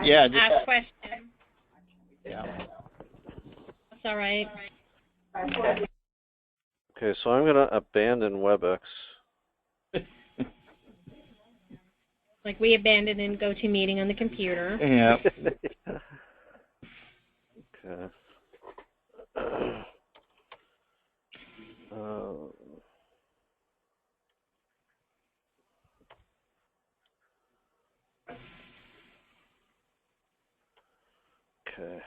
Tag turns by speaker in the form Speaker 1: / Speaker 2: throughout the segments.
Speaker 1: Yeah, just
Speaker 2: ask questions.
Speaker 1: yeah.
Speaker 2: That's all right.
Speaker 3: Okay, so I'm going to abandon WebEx.
Speaker 2: Like we abandoned in GoToMeeting on the computer.
Speaker 1: Yeah.
Speaker 3: Okay. Okay.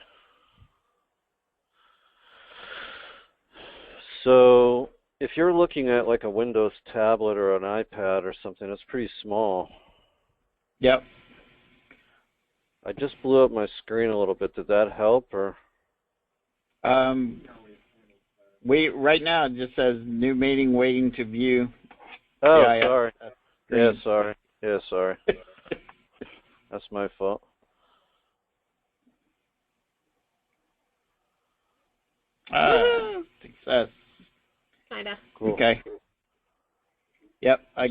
Speaker 3: So if you're looking at like a Windows tablet or an iPad or something, it's pretty small.
Speaker 1: Yep.
Speaker 3: I just blew up my screen a little bit. Did that help or?
Speaker 1: Right now it just says new meeting waiting to view.
Speaker 3: Oh,
Speaker 1: Yeah,
Speaker 3: sorry.
Speaker 1: Yeah,
Speaker 3: sorry. Yeah, sorry. That's my fault.
Speaker 1: Success.
Speaker 2: Kinda.
Speaker 3: Cool.
Speaker 1: Okay. Yep, I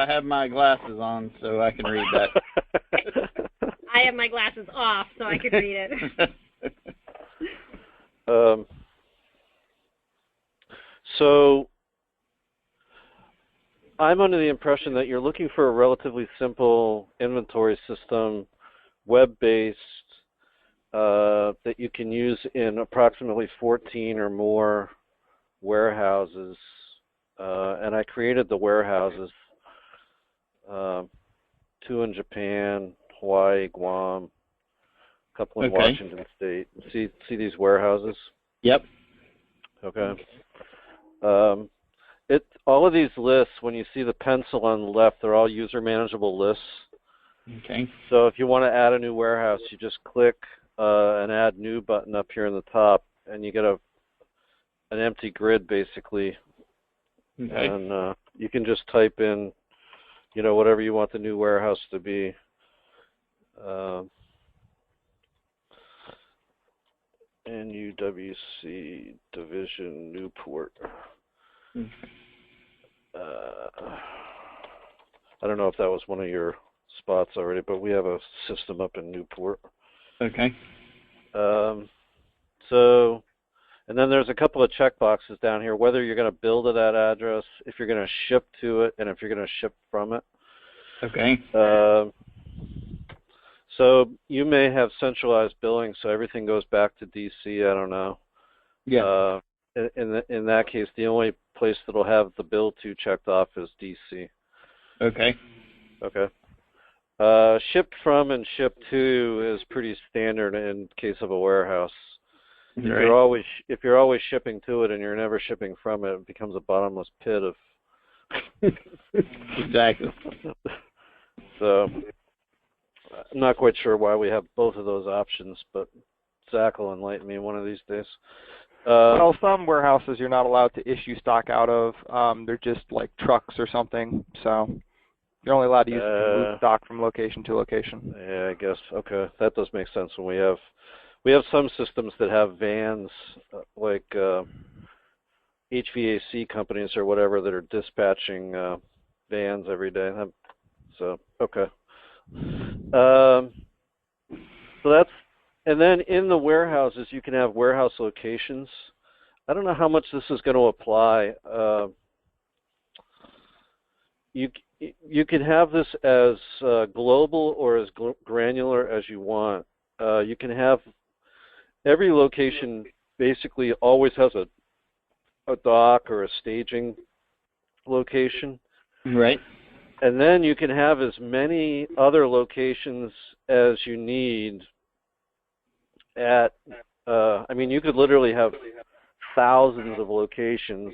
Speaker 1: have my glasses on so I can read that.
Speaker 2: I have my glasses off so I can read it.
Speaker 3: So I'm under the impression that you're looking for a relatively simple inventory system, web-based, that you can use in approximately 14 or more warehouses. And I created the warehouses, 2 in Japan, Hawaii, Guam, a couple in Washington State. See these warehouses?
Speaker 1: Yep.
Speaker 3: Okay. All of these lists, when you see the pencil on the left, they're all user manageable lists.
Speaker 1: Okay.
Speaker 3: So if you want to add a new warehouse, you just click an Add New button up here in the top, and you get an empty grid basically.
Speaker 1: Okay.
Speaker 3: And you can just type in, whatever you want the new warehouse to be. NUWC Division Newport. I don't know if that was one of your spots already, but we have a system up in Newport.
Speaker 1: Okay.
Speaker 3: And then there's a couple of checkboxes down here, whether you're going to build at that address, if you're going to ship to it, and if you're going to ship from it.
Speaker 1: Okay.
Speaker 3: So you may have centralized billing, so everything goes back to DC. I don't know.
Speaker 1: Yeah.
Speaker 3: In that case, the only place that'll have the bill to checked off is DC.
Speaker 1: Okay.
Speaker 3: Okay. Shipped from and shipped to is pretty standard in case of a warehouse. If you're always shipping to it and you're never shipping from it, it becomes a bottomless pit of.
Speaker 1: Exactly.
Speaker 3: So I'm not quite sure why we have both of those options, but Zach will enlighten me one of these days.
Speaker 4: Well, some warehouses you're not allowed to issue stock out of. They're just like trucks or something. So you're only allowed to use stock from location to location.
Speaker 3: Yeah, I guess. Okay, that does make sense. When we have some systems that have vans, like HVAC companies or whatever, that are dispatching vans every day. So okay. So that's. And then in the warehouses, you can have warehouse locations. I don't know how much this is going to apply. You can have this as global or as granular as you want. You can have every location basically always has a dock or a staging location.
Speaker 1: Right.
Speaker 3: And then you can have as many other locations as you need. You could literally have thousands of locations.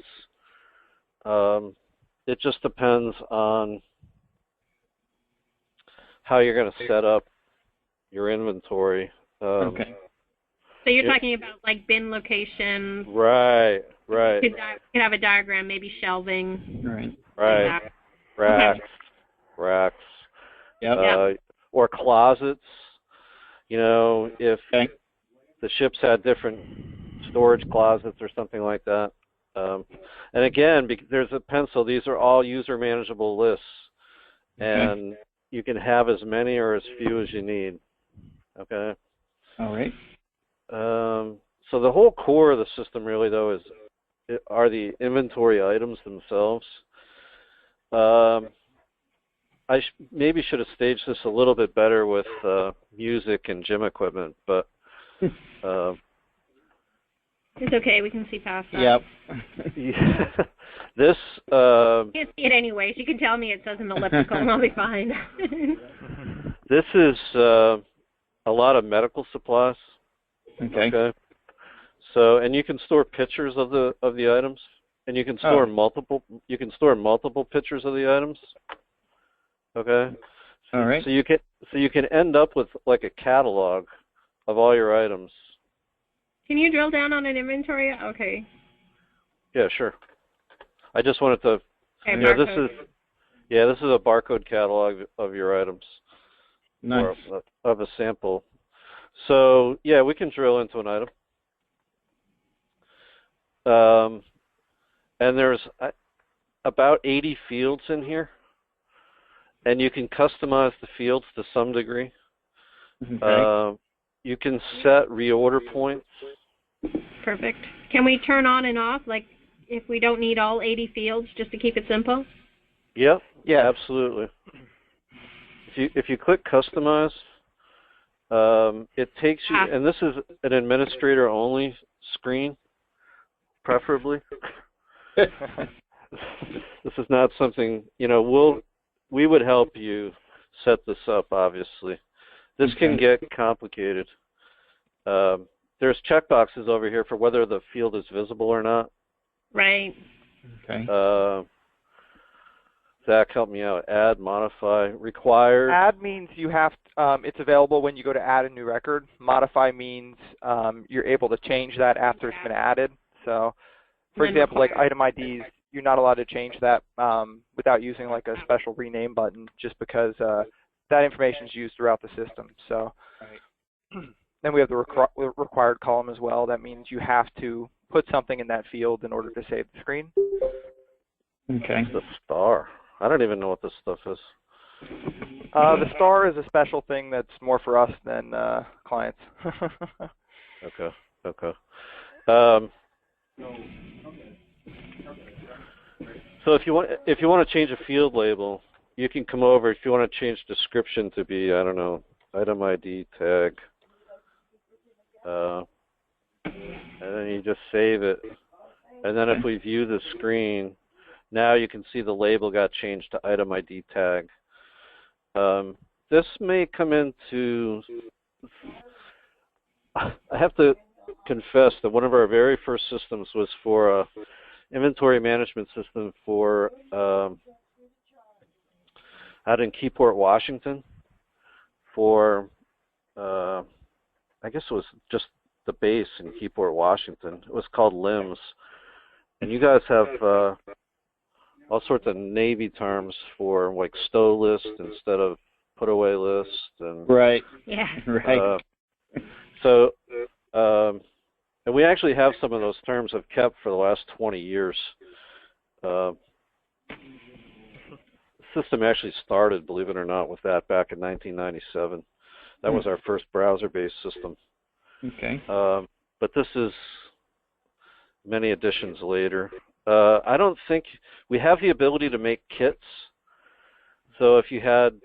Speaker 3: It just depends on how you're going to set up your inventory.
Speaker 1: Okay.
Speaker 2: So you're talking about like bin locations.
Speaker 3: Right.
Speaker 2: You could have a diagram, maybe shelving.
Speaker 1: Right.
Speaker 3: Racks.
Speaker 1: Yep.
Speaker 3: Or closets. If the ships had different storage closets or something like that. And again, there's a pencil. These are all user manageable lists. And you can have as many or as few as you need. Okay.
Speaker 1: All right.
Speaker 3: So the whole core of the system really though are the inventory items themselves. I maybe should have staged this a little bit better with music and gym equipment, but
Speaker 2: It's okay. We can see past that.
Speaker 1: Yep.
Speaker 3: yeah, this
Speaker 2: You can't see it anyways. You can tell me it says an elliptical and I'll be fine.
Speaker 3: this is a lot of medical supplies.
Speaker 1: Okay.
Speaker 3: Okay. So, and you can store pictures of the items, and you can store multiple pictures of the items. Okay.
Speaker 1: All right.
Speaker 3: So you can end up with like a catalog of all your items.
Speaker 2: Can you drill down on an inventory? Okay.
Speaker 3: Yeah, sure. I just wanted to.
Speaker 2: Okay,
Speaker 3: Yeah,
Speaker 2: barcode.
Speaker 3: this is a barcode catalog of your items.
Speaker 1: Nice.
Speaker 3: Or of a sample. So yeah, we can drill into an item. And there's about 80 fields in here, and you can customize the fields to some degree.
Speaker 1: Okay.
Speaker 3: You can set reorder points.
Speaker 2: Perfect. Can we turn on and off, like if we don't need all 80 fields, just to keep it simple?
Speaker 3: Yep.
Speaker 4: Yeah.
Speaker 3: Absolutely. If you click customize, it takes you, and this is an administrator only screen, preferably. This is not something, we would help you set this up, obviously. This can get complicated. There's checkboxes over here for whether the field is visible or not.
Speaker 2: Right.
Speaker 1: Okay.
Speaker 3: Zach, help me out. Add, modify, required.
Speaker 4: Add means you have, it's available when you go to add a new record. Modify means you're able to change that after it's been added. So, for example, like item IDs, you're not allowed to change that without using like a special rename button, just because that information is used throughout the system. So, then we have the required column as well. That means you have to put something in that field in order to save the screen.
Speaker 1: Okay.
Speaker 3: The star. I don't even know what this stuff is.
Speaker 4: The star is a special thing that's more for us than clients.
Speaker 3: Okay. So if you want to change a field label, you can come over. If you want to change description to be, I don't know, item ID tag, and then you just save it. And then if we view the screen, now you can see the label got changed to item ID tag. This may come into, I have to confess that one of our very first systems was for a inventory management system for out in Keyport, Washington, for I guess it was just the base in Keyport, Washington. It was called LIMS, and you guys have all sorts of Navy terms for like stow list instead of put away list, and
Speaker 1: Right.
Speaker 2: Yeah.
Speaker 1: Right.
Speaker 3: So and we actually have some of those terms have kept for the last 20 years. The system actually started, believe it or not, with that back in 1997. That was our first browser-based system.
Speaker 1: Okay.
Speaker 3: But this is many additions later. I don't think we have the ability to make kits. So if you had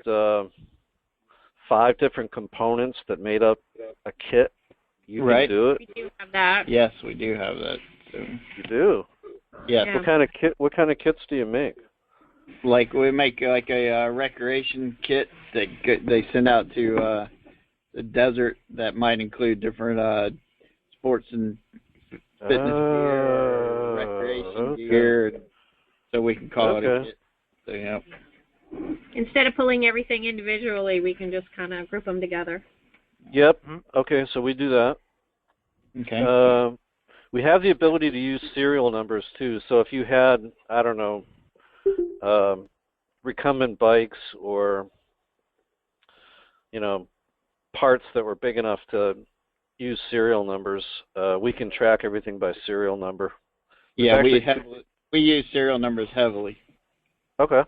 Speaker 3: 5 different components that made up a kit, you can do it.
Speaker 2: We do have that.
Speaker 1: Yes, we do have that. So.
Speaker 3: You do.
Speaker 1: Yes.
Speaker 2: Yeah.
Speaker 3: What kind of kits do you make?
Speaker 1: Like we make like a recreation kit that they send out to the desert that might include different sports and fitness gear, recreation gear, so we can call it a kit. So yeah.
Speaker 2: Instead of pulling everything individually, we can just kind of group them together.
Speaker 3: Yep. Okay, so we do that.
Speaker 1: Okay.
Speaker 3: We have the ability to use serial numbers too. So if you had, I don't know, recumbent bikes or, parts that were big enough to use serial numbers, we can track everything by serial number.
Speaker 1: Yeah, we use serial numbers heavily.
Speaker 3: Okay.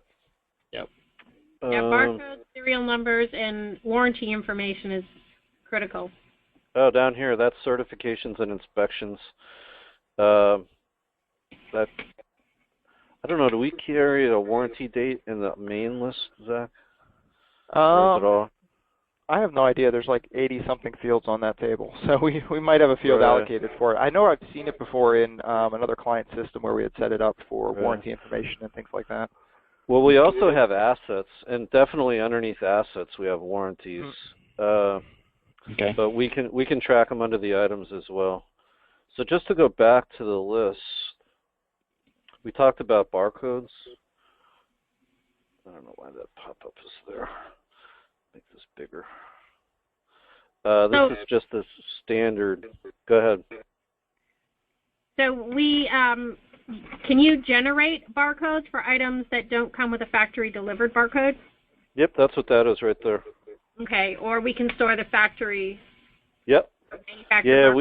Speaker 1: Yep.
Speaker 2: Yeah, barcodes, serial numbers, and warranty information is critical.
Speaker 3: Oh, down here, that's certifications and inspections. That I don't know. Do we carry a warranty date in the main list, Zach? Or is it all?
Speaker 4: I have no idea. There's like 80-something fields on that table, so we might have a field
Speaker 3: Right.
Speaker 4: allocated for it. I know I've seen it before in another client system where we had set it up for
Speaker 3: Right.
Speaker 4: warranty information and things like that.
Speaker 3: Well, we also have assets, and definitely underneath assets we have warranties.
Speaker 1: Okay.
Speaker 3: But we can track them under the items as well. So just to go back to the list, we talked about barcodes. I don't know why that pop-up is there. Make this bigger. This is just a standard. Go ahead.
Speaker 2: So we, can you generate barcodes for items that don't come with a factory delivered barcode?
Speaker 3: Yep, that's what that is right there.
Speaker 2: Okay, or we can store the factory.
Speaker 3: Yep.
Speaker 2: Manufacturer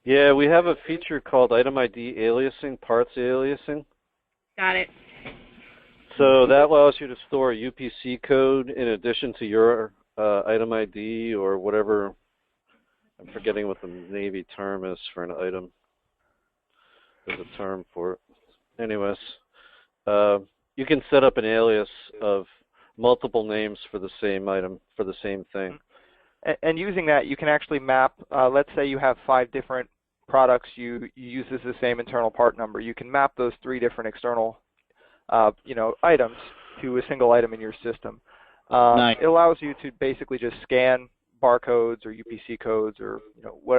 Speaker 3: Yeah, we have a feature called item ID aliasing, parts aliasing.
Speaker 2: Got it.
Speaker 3: So that allows you to store a UPC code in addition to your item ID or whatever. I'm forgetting what the Navy term is for an item. There's a term for it. Anyways, you can set up an alias of multiple names for the same item, for the same thing.
Speaker 4: And using that, you can actually map, let's say you have 5 different products you use as the same internal part number. You can map those 3 different external items to a single item in your system.
Speaker 1: Nice.
Speaker 4: It allows you to basically just scan barcodes or UPC codes or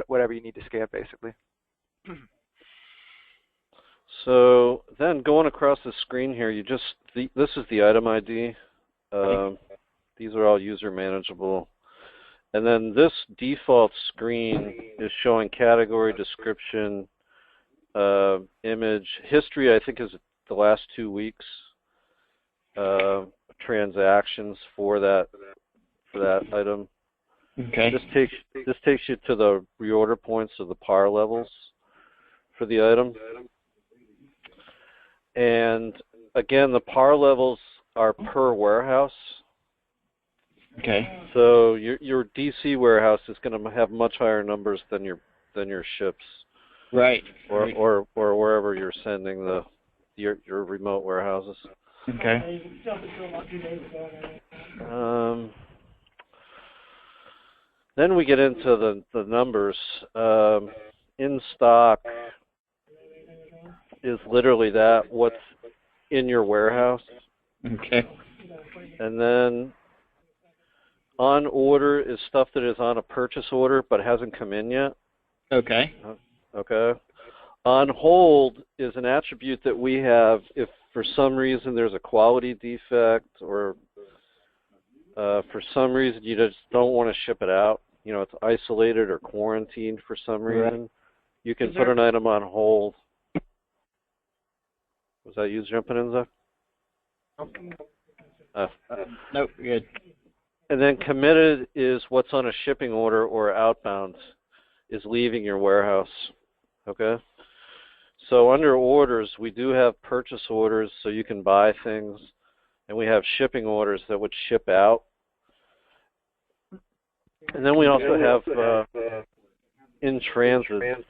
Speaker 4: whatever you need to scan, basically.
Speaker 3: So then going across the screen here, this is the item ID. These are all user manageable. And then this default screen is showing category, description, image. History, I think, is the last 2 weeks. Transactions for that item.
Speaker 1: Okay.
Speaker 3: This takes you to the reorder points of the par levels for the item. And again, the par levels are per warehouse.
Speaker 1: Okay.
Speaker 3: So your DC warehouse is going to have much higher numbers than your ships.
Speaker 1: Right.
Speaker 3: Or wherever you're sending your remote warehouses.
Speaker 1: Okay.
Speaker 3: Then we get into the numbers. In stock is literally what's in your warehouse.
Speaker 1: Okay.
Speaker 3: And then on order is stuff that is on a purchase order but hasn't come in yet.
Speaker 1: Okay.
Speaker 3: Okay. On hold is an attribute that we have if for some reason there's a quality defect or for some reason you just don't want to ship it out. It's isolated or quarantined for some reason.
Speaker 1: Right.
Speaker 3: You can put an item on hold. Was that you jumping in, Zach?
Speaker 1: Nope, good.
Speaker 3: And then committed is what's on a shipping order or outbound is leaving your warehouse. Okay? So under orders, we do have purchase orders so you can buy things, and we have shipping orders that would ship out. And then we also have in transit,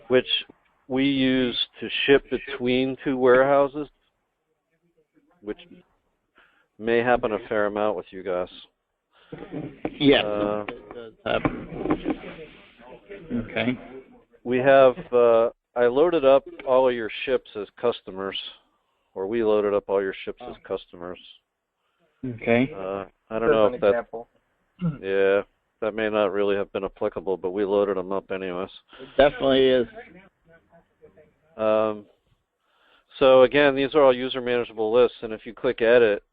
Speaker 3: which we use to ship between 2 warehouses, which may happen a fair amount with you guys.
Speaker 1: Yeah. It does happen. Okay.
Speaker 3: We have, I loaded up all of your ships as customers, or we loaded up all your ships as customers.
Speaker 1: Okay.
Speaker 3: I don't know if that, yeah, that may not really have been applicable, but we loaded them up anyways.
Speaker 1: It definitely is.
Speaker 3: So again, these are all user manageable lists, and if you click edit,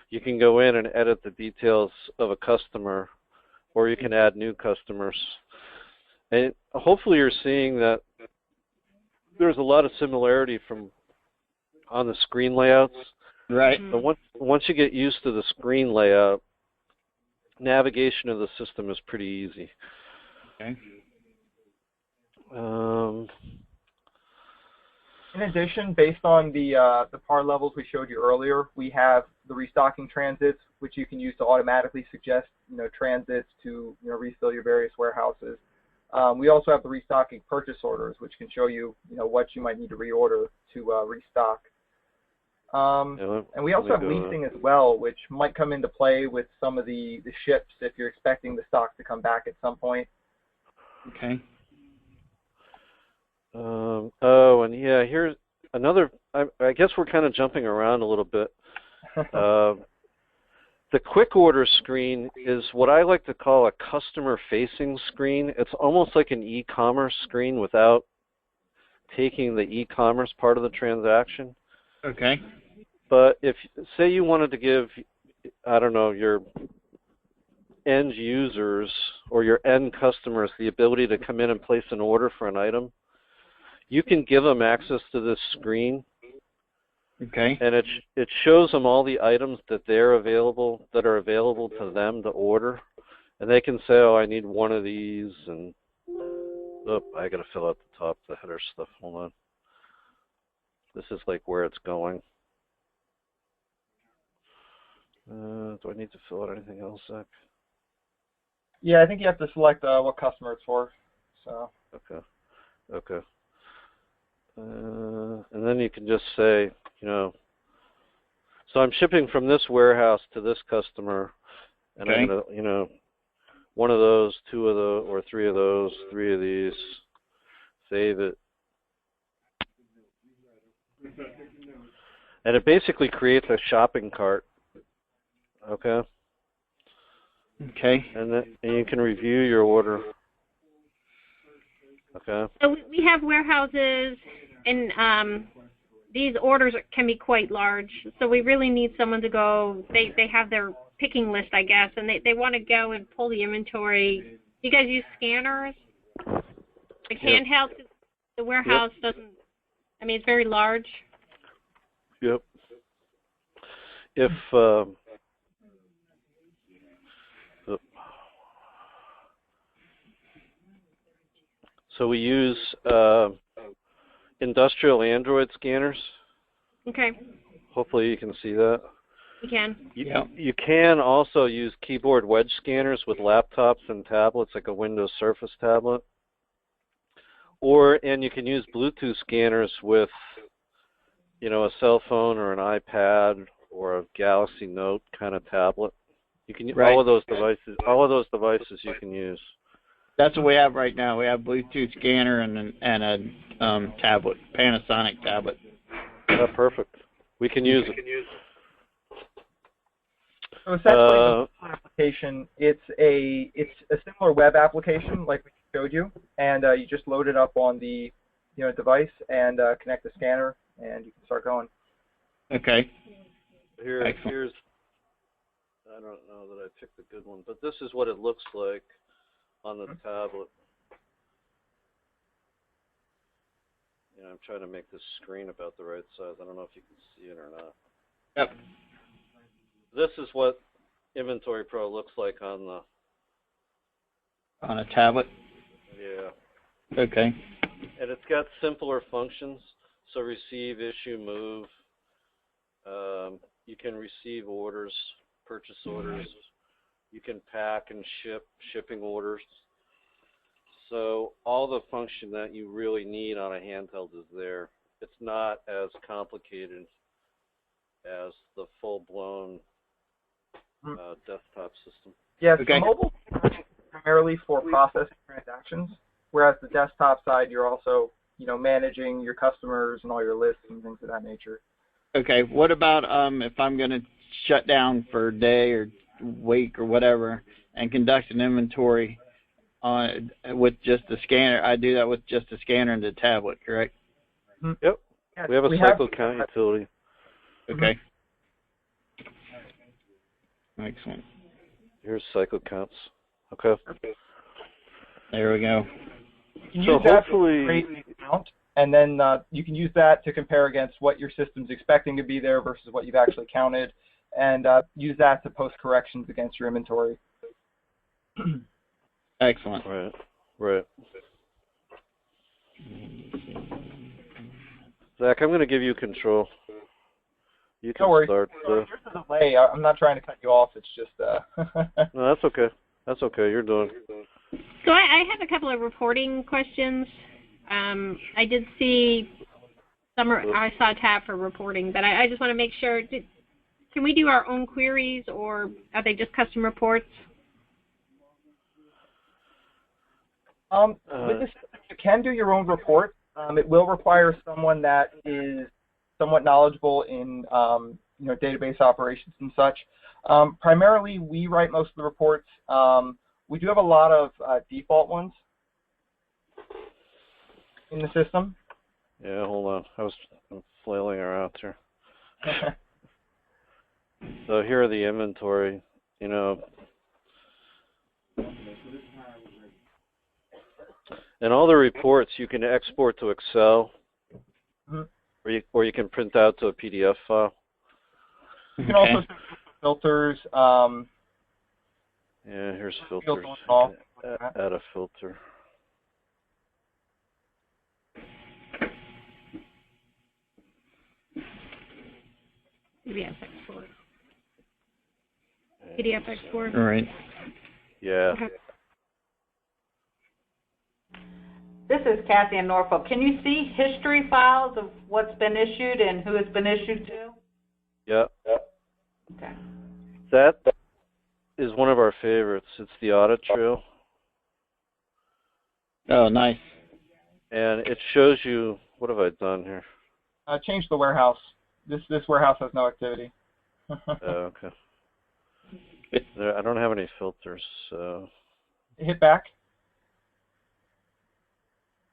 Speaker 3: you can go in and edit the details of a customer, or you can add new customers. And hopefully you're seeing that there's a lot of similarity from on the screen layouts.
Speaker 1: Right.
Speaker 3: But once you get used to the screen layout, navigation of the system is pretty easy.
Speaker 1: Okay.
Speaker 4: In addition, based on the par levels we showed you earlier, we have the restocking transits, which you can use to automatically suggest, transits to, refill your various warehouses. We also have the restocking purchase orders, which can show you, what you might need to reorder to restock. And we also have leasing as well, which might come into play with some of the ships if you're expecting the stock to come back at some point.
Speaker 1: Okay.
Speaker 3: Oh, and yeah, here's another. I guess we're kind of jumping around a little bit. The quick order screen is what I like to call a customer-facing screen. It's almost like an e-commerce screen without taking the e-commerce part of the transaction.
Speaker 1: Okay.
Speaker 3: But if, say you wanted to give, I don't know, your end users or your end customers the ability to come in and place an order for an item, you can give them access to this screen.
Speaker 1: Okay.
Speaker 3: And it shows them all the items that are available to them to order. And they can say, oh, I need one of these, and oh, I got to fill out the top, the header stuff. Hold on. This is like where it's going. Do I need to fill out anything else, Zach?
Speaker 4: Yeah, I think you have to select what customer it's for. So.
Speaker 3: Okay. And then you can just say, so I'm shipping from this warehouse to this customer, and I'm going to, one of those, two of those, or three of those, three of these, save it. And it basically creates a shopping cart. Okay.
Speaker 1: Okay.
Speaker 3: And you can review your order. Okay.
Speaker 2: So we have warehouses, and these orders can be quite large. So we really need someone to go. They have their picking list, I guess, and they want to go and pull the inventory. You guys use scanners, like handheld. The warehouse doesn't. I mean, it's very large.
Speaker 3: Yep. If so we use industrial Android scanners.
Speaker 2: Okay.
Speaker 3: Hopefully you can see that.
Speaker 2: You can.
Speaker 3: You can also use keyboard wedge scanners with laptops and tablets, like a Windows Surface tablet. And you can use Bluetooth scanners with, a cell phone or an iPad or a Galaxy Note kind of tablet. You can use all of those devices. All of those devices you can use.
Speaker 1: That's what we have right now. We have Bluetooth scanner and a tablet, Panasonic tablet.
Speaker 3: Perfect. We can use it.
Speaker 4: So essentially, the application, it's a similar web application like we showed you, and you just load it up on the device and connect the scanner, and you can start going.
Speaker 1: Okay.
Speaker 3: Here's I don't know that I picked a good one, but this is what it looks like on the tablet. I'm trying to make this screen about the right size. I don't know if you can see it or not.
Speaker 1: Yep.
Speaker 3: This is what Inventory Pro looks like on
Speaker 1: a tablet?
Speaker 3: Yeah.
Speaker 1: Okay.
Speaker 3: And it's got simpler functions. So receive, issue, move. You can receive orders, purchase orders. You can pack and ship, shipping orders. So all the function that you really need on a handheld is there. It's not as complicated as the full-blown desktop system.
Speaker 4: Yeah, so mobile is primarily for processing transactions, whereas the desktop side, you're also, managing your customers and all your lists and things of that nature.
Speaker 1: Okay. What about if I'm going to shut down for a day or week or whatever and conduct an inventory with just a scanner? I do that with just a scanner and the tablet, correct?
Speaker 3: Mm-hmm. Yep. We have a cycle count utility.
Speaker 1: Okay. Excellent.
Speaker 3: Here's cycle counts. Okay.
Speaker 1: There we go.
Speaker 4: You can use that to create the count, and then you can use that to compare against what your system's expecting to be there versus what you've actually counted, and use that to post corrections against your inventory.
Speaker 1: Excellent.
Speaker 3: Right. Zach, I'm going to give you control. You can
Speaker 4: No worries.
Speaker 3: start.
Speaker 4: There's a delay. I'm not trying to cut you off. It's just
Speaker 3: No, that's okay. That's okay. You're doing.
Speaker 2: So I have a couple of reporting questions. I did see I saw a tab for reporting, but I just want to make sure. Can we do our own queries, or are they just custom reports?
Speaker 4: With this, you can do your own report. It will require someone that is somewhat knowledgeable in database operations and such. Primarily, we write most of the reports. We do have a lot of default ones in the system.
Speaker 3: Yeah, hold on. I'm flailing around here. So here are the inventory. And all the reports you can export to Excel, or you can print out to a PDF file.
Speaker 4: You can also set filters.
Speaker 3: Yeah, here's filters. Add a filter.
Speaker 2: PDF export. PDF export.
Speaker 1: All right.
Speaker 3: Yeah.
Speaker 2: Okay.
Speaker 5: This is Kathy in Norfolk. Can you see history files of what's been issued and who it's been issued to?
Speaker 3: Yeah.
Speaker 5: Okay.
Speaker 3: That is one of our favorites. It's the audit trail.
Speaker 1: Oh, nice.
Speaker 3: And it shows you, what have I done here?
Speaker 4: Change the warehouse. This warehouse has no activity.
Speaker 3: Oh, okay. I don't have any filters, so.
Speaker 4: Hit back.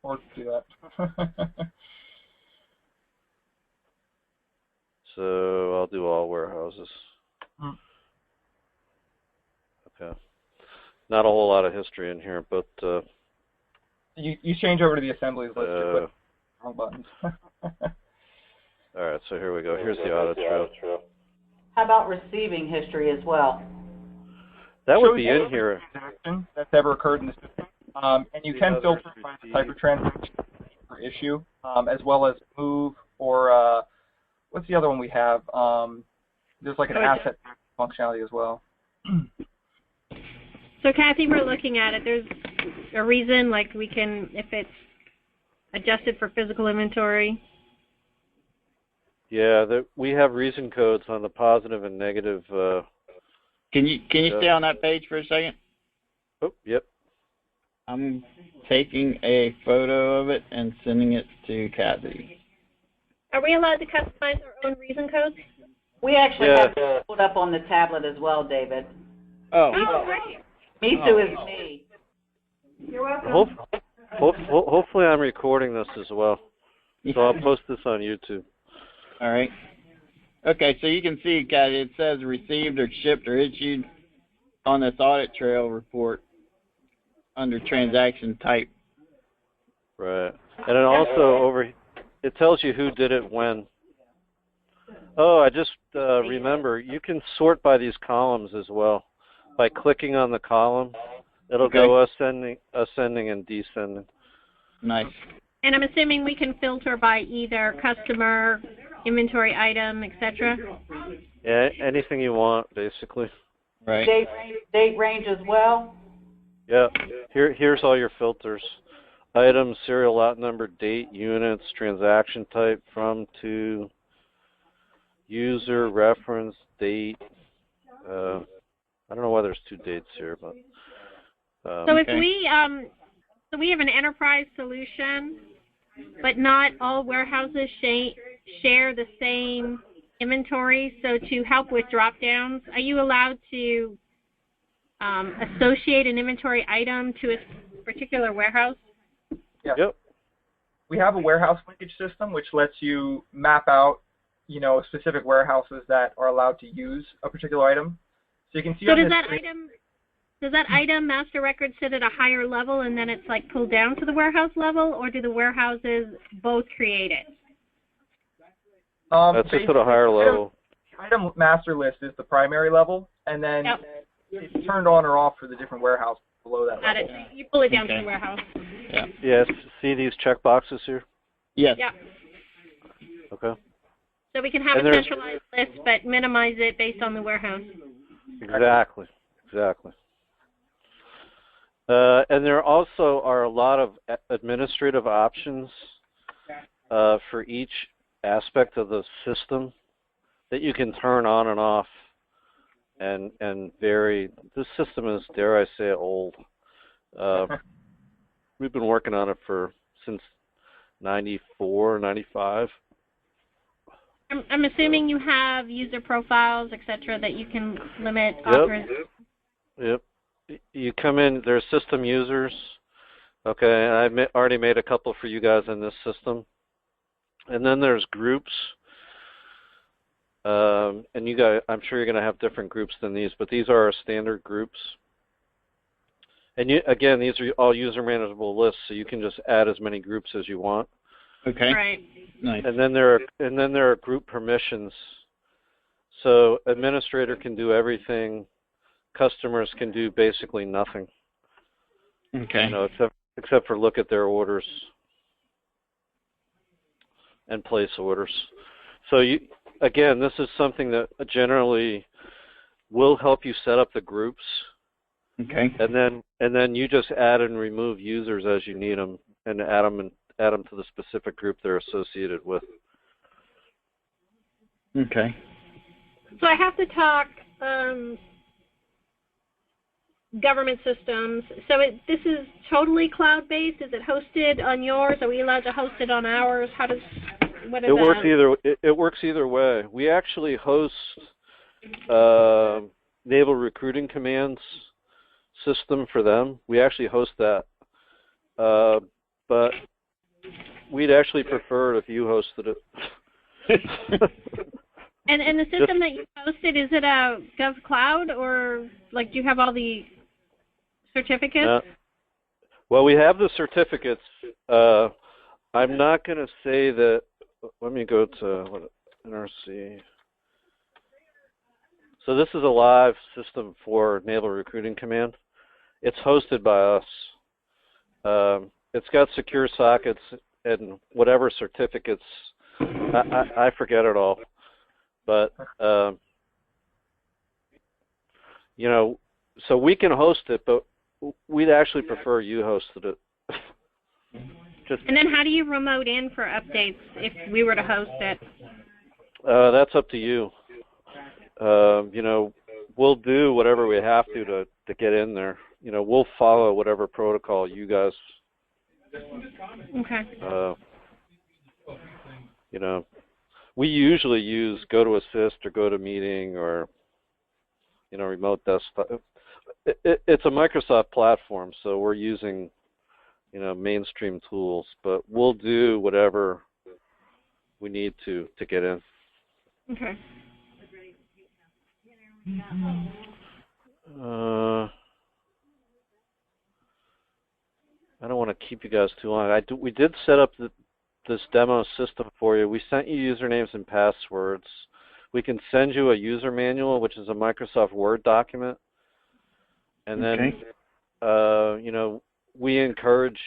Speaker 4: Or do that.
Speaker 3: So I'll do all warehouses. Okay. Not a whole lot of history in here, but
Speaker 4: you change over to the assemblies list. You put wrong buttons.
Speaker 3: All right, so here we go. Here's the audit trail.
Speaker 5: How about receiving history as well?
Speaker 3: That would be in here.
Speaker 4: Transaction that's ever occurred in the system. And you can filter by the type of transaction or issue, as well as move or what's the other one we have? There's like an asset functionality as well.
Speaker 2: So Kathy, we're looking at it. There's a reason, like we can, if it's adjusted for physical inventory.
Speaker 3: Yeah, we have reason codes on the positive and negative.
Speaker 1: Can you stay on that page for a second?
Speaker 3: Oh, yep.
Speaker 1: I'm taking a photo of it and sending it to Kathy.
Speaker 2: Are we allowed to customize our own reason codes?
Speaker 5: We actually have it pulled up on the tablet as well, David.
Speaker 1: Oh.
Speaker 2: Great.
Speaker 5: Misu is me.
Speaker 2: You're welcome.
Speaker 3: Hopefully I'm recording this as well. So I'll post this on YouTube.
Speaker 1: All right. Okay, so you can see, Kathy, it says received or shipped or issued on this audit trail report under transaction type.
Speaker 3: Right. And then also it tells you who did it when. Oh, I just remember, you can sort by these columns as well. By clicking on the column, it'll go ascending and descending.
Speaker 1: Nice.
Speaker 2: And I'm assuming we can filter by either customer, inventory item, etc.
Speaker 3: Yeah, anything you want, basically.
Speaker 1: Right.
Speaker 5: Date range as well?
Speaker 3: Yeah. Here's all your filters. Item, serial lot number, date, units, transaction type, from, to, user, reference, date. I don't know why there's two dates here, but.
Speaker 2: So if we have an enterprise solution, but not all warehouses share the same inventory. So to help with drop-downs, are you allowed to associate an inventory item to a particular warehouse?
Speaker 4: Yeah.
Speaker 3: Yep.
Speaker 4: We have a warehouse linkage system which lets you map out, specific warehouses that are allowed to use a particular item. So you can see.
Speaker 2: So does that item master record sit at a higher level and then it's like pulled down to the warehouse level, or do the warehouses both create it?
Speaker 3: That's just at a higher level.
Speaker 4: Item master list is the primary level, and then it's turned on or off for the different warehouses below that
Speaker 2: Got
Speaker 4: level.
Speaker 2: it. You pull it down to the warehouse.
Speaker 1: Yeah.
Speaker 3: Yes. See these check boxes here?
Speaker 1: Yes.
Speaker 2: Yeah.
Speaker 3: Okay.
Speaker 2: So we can have
Speaker 3: And
Speaker 2: a
Speaker 3: there's-
Speaker 2: centralized list, but minimize it based on the warehouse.
Speaker 3: Exactly. And there also are a lot of administrative options for each aspect of the system that you can turn on and off and vary. This system is, dare I say, old. We've been working on it since 94, 95.
Speaker 2: I'm assuming you have user profiles, etc., that you can limit authorization.
Speaker 3: Yep. You come in, there's system users. Okay, and I've already made a couple for you guys in this system. And then there's groups. And you guys, I'm sure you're going to have different groups than these, but these are our standard groups. And again, these are all user manageable lists, so you can just add as many groups as you want.
Speaker 1: Okay.
Speaker 2: Right.
Speaker 1: Nice.
Speaker 3: And then there are group permissions. So administrator can do everything. Customers can do basically nothing.
Speaker 1: Okay.
Speaker 3: You know, except for look at their orders and place orders. So again, this is something that generally will help you set up the groups.
Speaker 1: Okay.
Speaker 3: And then you just add and remove users as you need them, and add them to the specific group they're associated with.
Speaker 1: Okay.
Speaker 2: So I have to talk government systems. So this is totally cloud-based? Is it hosted on yours? Are we allowed to host it on ours? What is that?
Speaker 3: It works either way. We actually host Naval Recruiting Command's system for them. We actually host that. But we'd actually prefer it if you hosted it.
Speaker 2: And the system that you hosted, is it a GovCloud, or like do you have all the certificates?
Speaker 3: Well, we have the certificates. I'm not going to say that. Let me go to NRC. So this is a live system for Naval Recruiting Command. It's hosted by us. It's got secure sockets and whatever certificates. I forget it all. But, you know, so we can host it, but we'd actually prefer you hosted it.
Speaker 2: And then how do you remote in for updates if we were to host it?
Speaker 3: That's up to you. You know, we'll do whatever we have to get in there. You know, we'll follow whatever protocol you guys.
Speaker 2: Okay.
Speaker 3: You know, we usually use GoToAssist or GoToMeeting or, you know, remote desktop. It's a Microsoft platform, so we're using, you know, mainstream tools, but we'll do whatever we need to get in.
Speaker 2: Okay.
Speaker 3: I don't want to keep you guys too long. We did set up this demo system for you. We sent you usernames and passwords. We can send you a user manual, which is a Microsoft Word document. And then, you know, we encourage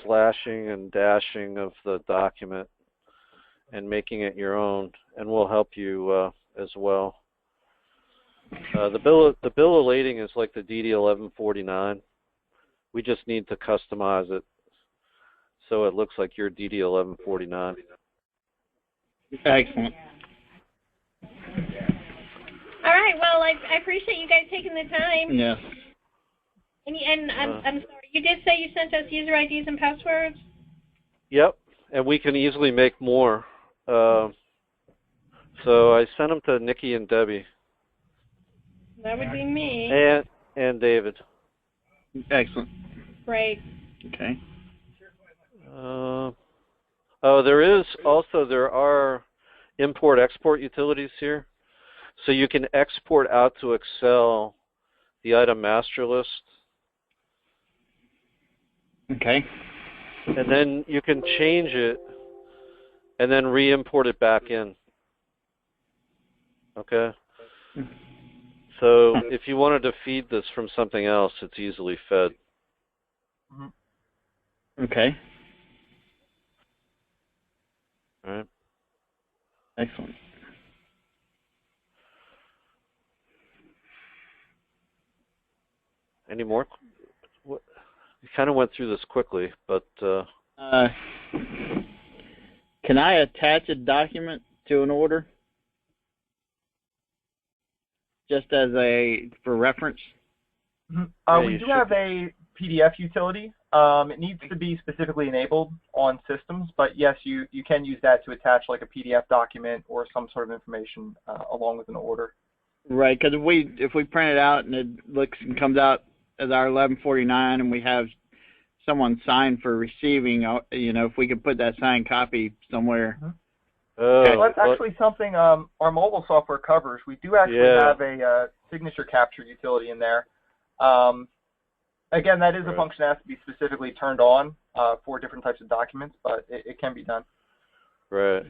Speaker 3: slashing and dashing of the document and making it your own, and we'll help you as well. The bill of lading is like the DD1149. We just need to customize it so it looks like your DD1149.
Speaker 1: Excellent.
Speaker 2: All right. Well, I appreciate you guys taking the time.
Speaker 1: Yes.
Speaker 2: And I'm sorry. You did say you sent us user IDs and passwords?
Speaker 3: Yep. And we can easily make more. So I sent them to Nikki and Debbie.
Speaker 2: That would be me.
Speaker 3: And David.
Speaker 1: Excellent.
Speaker 2: Great.
Speaker 1: Okay.
Speaker 3: There are import-export utilities here. So you can export out to Excel the item master list.
Speaker 1: Okay.
Speaker 3: And then you can change it and then re-import it back in. Okay? So if you wanted to feed this from something else, it's easily fed.
Speaker 1: Okay.
Speaker 3: All right.
Speaker 1: Excellent.
Speaker 3: Any more? We kind of went through this quickly, but
Speaker 1: Can I attach a document to an order? Just as for reference?
Speaker 4: Mm-hmm. We do have a PDF utility. It needs to be specifically enabled on systems, but yes, you can use that to attach like a PDF document or some sort of information along with an order.
Speaker 1: Right, because if we print it out and it looks and comes out as our 1149 and we have someone sign for receiving, if we could put that signed copy somewhere.
Speaker 4: Mm-hmm. Well, that's actually something our mobile software covers. We do actually have a signature capture utility in there. Again, that is a function that has to be specifically turned on for different types of documents, but it can be done.
Speaker 3: Right.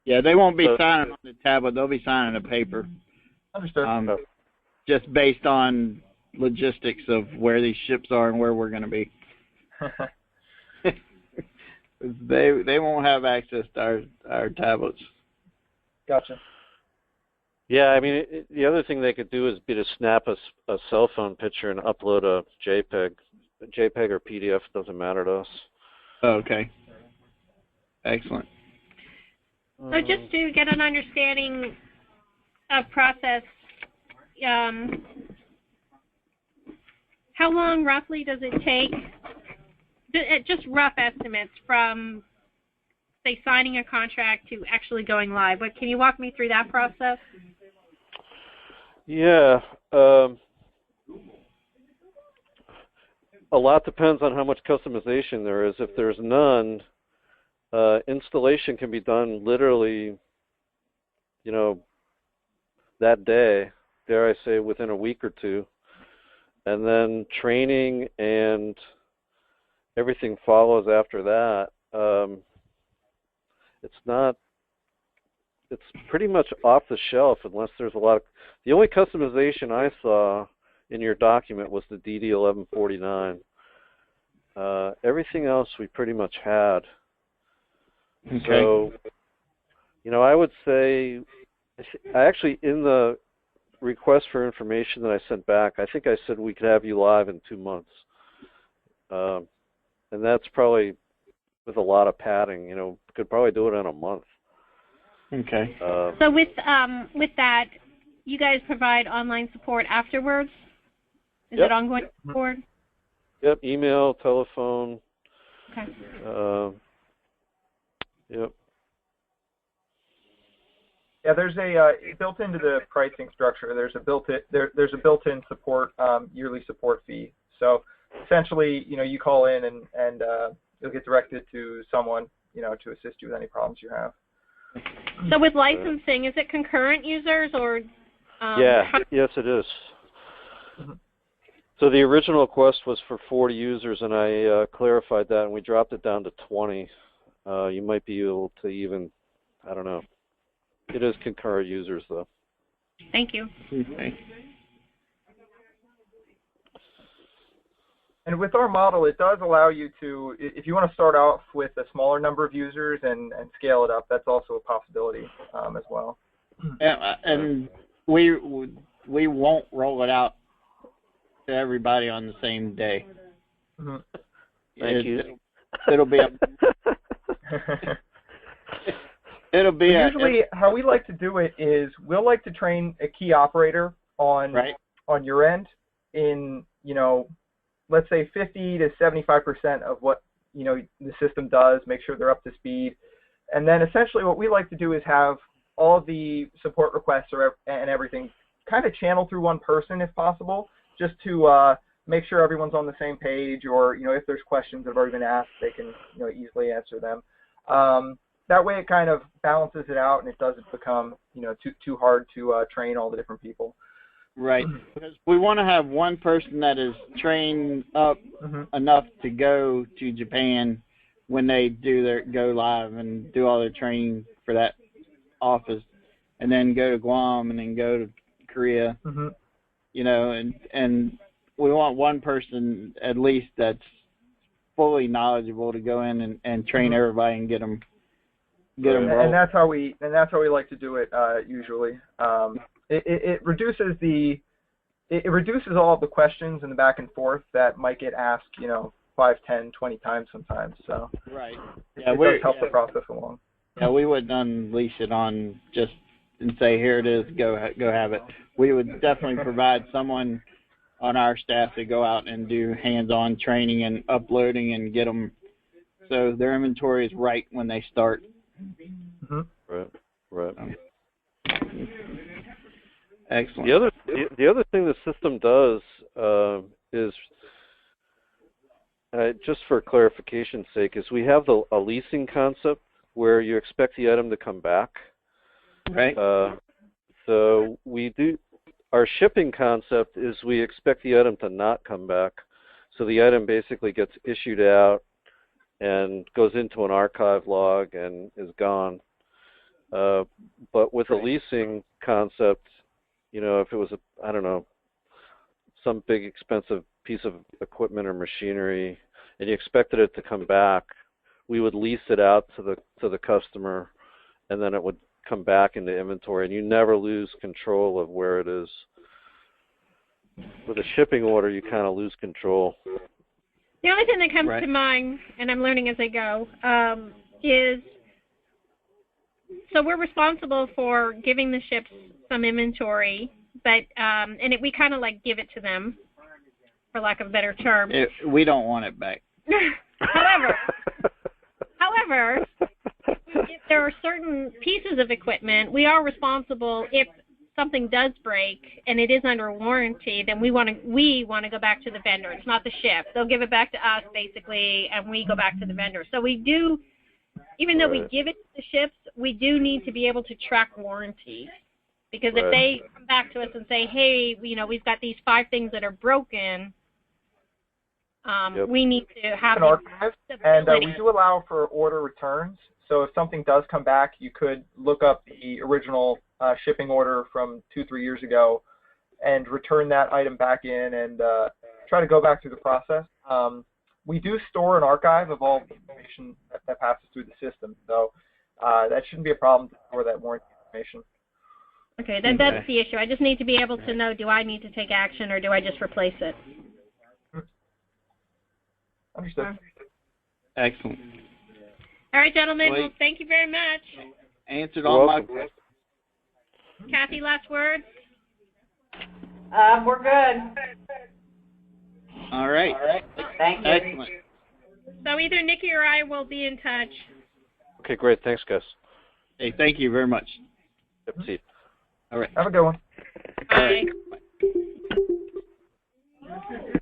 Speaker 1: Yeah, they won't be signing on the tablet. They'll be signing a paper.
Speaker 4: Understood.
Speaker 1: Just based on logistics of where these ships are and where we're going to be. They won't have access to our tablets.
Speaker 4: Gotcha.
Speaker 3: Yeah, I mean, the other thing they could do is to snap a cell phone picture and upload a JPEG. JPEG or PDF doesn't matter to us.
Speaker 1: Oh, okay. Excellent.
Speaker 2: So just to get an understanding of process, how long roughly does it take? Just rough estimates from, say, signing a contract to actually going live. But can you walk me through that process?
Speaker 3: Yeah. A lot depends on how much customization there is. If there's none, installation can be done literally, that day, dare I say, within a week or two. And then training and everything follows after that. It's pretty much off the shelf unless there's a lot of, the only customization I saw in your document was the DD1149. Everything else we pretty much had.
Speaker 1: Okay.
Speaker 3: So, I would say, I actually, in the request for information that I sent back, I think I said we could have you live in 2 months. And that's probably with a lot of padding, could probably do it in a month.
Speaker 1: Okay.
Speaker 2: So with that, you guys provide online support afterwards? Is it ongoing support?
Speaker 3: Yep, email, telephone.
Speaker 2: Okay.
Speaker 3: Yep.
Speaker 4: Yeah, there's a built into the pricing structure. There's a built-in support yearly support fee. So essentially, you call in and you'll get directed to someone, to assist you with any problems you have.
Speaker 2: So with licensing, is it concurrent users or?
Speaker 3: Yes, it is. So the original request was for 40 users, and I clarified that, and we dropped it down to 20. You might be able to even, I don't know. It is concurrent users, though.
Speaker 2: Thank you.
Speaker 1: Okay.
Speaker 4: And with our model, it does allow you to, if you want to start off with a smaller number of users and scale it up, that's also a possibility as well.
Speaker 1: And we won't roll it out to everybody on the same day.
Speaker 3: Mm-hmm. Thank you.
Speaker 1: It'll be
Speaker 4: usually how we like to do it is we'll like to train a key operator on your end in, let's say 50 to 75% of what, the system does, make sure they're up to speed. And then essentially what we like to do is have all of the support requests and everything kind of channel through one person if possible, just to make sure everyone's on the same page, or, if there's questions that have already been asked, they can, easily answer them. That way it kind of balances it out and it doesn't become, too hard to train all the different people.
Speaker 1: Right, because we want to have one person that is trained up enough to go to Japan when they do their go live and do all their training for that office, and then go to Guam and then go to Korea, and we want one person at least that's fully knowledgeable to go in and train everybody and get them get them
Speaker 4: And
Speaker 1: rolled.
Speaker 4: that's how we like to do it usually. It reduces it reduces all of the questions and the back and forth that might get asked, 5, 10, 20 times sometimes. So
Speaker 1: Right.
Speaker 4: it
Speaker 1: Yeah,
Speaker 4: does help the process along.
Speaker 1: Yeah, we wouldn't unleash it on just and say, here it is, go have it. We would definitely provide someone on our staff to go out and do hands-on training and uploading and get them so their inventory is right when they start.
Speaker 4: Mm-hmm.
Speaker 3: Right.
Speaker 1: Excellent.
Speaker 3: The other thing the system does is, just for clarification's sake, is we have a leasing concept where you expect the item to come back.
Speaker 1: Right.
Speaker 3: So we do. Our shipping concept is we expect the item to not come back. So the item basically gets issued out and goes into an archive log and is gone. But with a leasing concept, if it was some big expensive piece of equipment or machinery, and you expected it to come back, we would lease it out to the customer, and then it would come back into inventory, and you never lose control of where it is. With a shipping order, you kind of lose control.
Speaker 2: The only thing that comes to mind, and I'm learning as I go, is so we're responsible for giving the ships some inventory, but we kind of like give it to them, for lack of a better term.
Speaker 1: We don't want it back.
Speaker 2: However, if there are certain pieces of equipment, we are responsible if something does break and it is under warranty, then we want to go back to the vendor. It's not the ship. They'll give it back to us basically, and we go back to the vendor. So we do, even though we give it to the ships, we do need to be able to track warranties. Because if they come back to us and say, hey, we've got these 5 things that are broken, we need to have
Speaker 4: an archive, and we do allow for order returns. So if something does come back, you could look up the original shipping order from 2-3 years ago and return that item back in and try to go back through the process. We do store an archive of all the information that passes through the system, so that shouldn't be a problem to store that warranty information.
Speaker 2: Okay, that's the issue. I just need to be able to know, do I need to take action or do I just replace it?
Speaker 4: Understood.
Speaker 1: Excellent.
Speaker 2: All right, gentlemen. Well, thank you very much.
Speaker 1: Answered all my questions.
Speaker 2: Kathy, last word?
Speaker 5: We're good.
Speaker 1: All right.
Speaker 5: Thank you.
Speaker 1: Excellent.
Speaker 2: So either Nikki or I will be in touch.
Speaker 3: Okay, great. Thanks, guys.
Speaker 1: Hey, thank you very much.
Speaker 3: Yep, see you.
Speaker 1: All right.
Speaker 4: Have a good one.
Speaker 2: Bye.
Speaker 1: All right.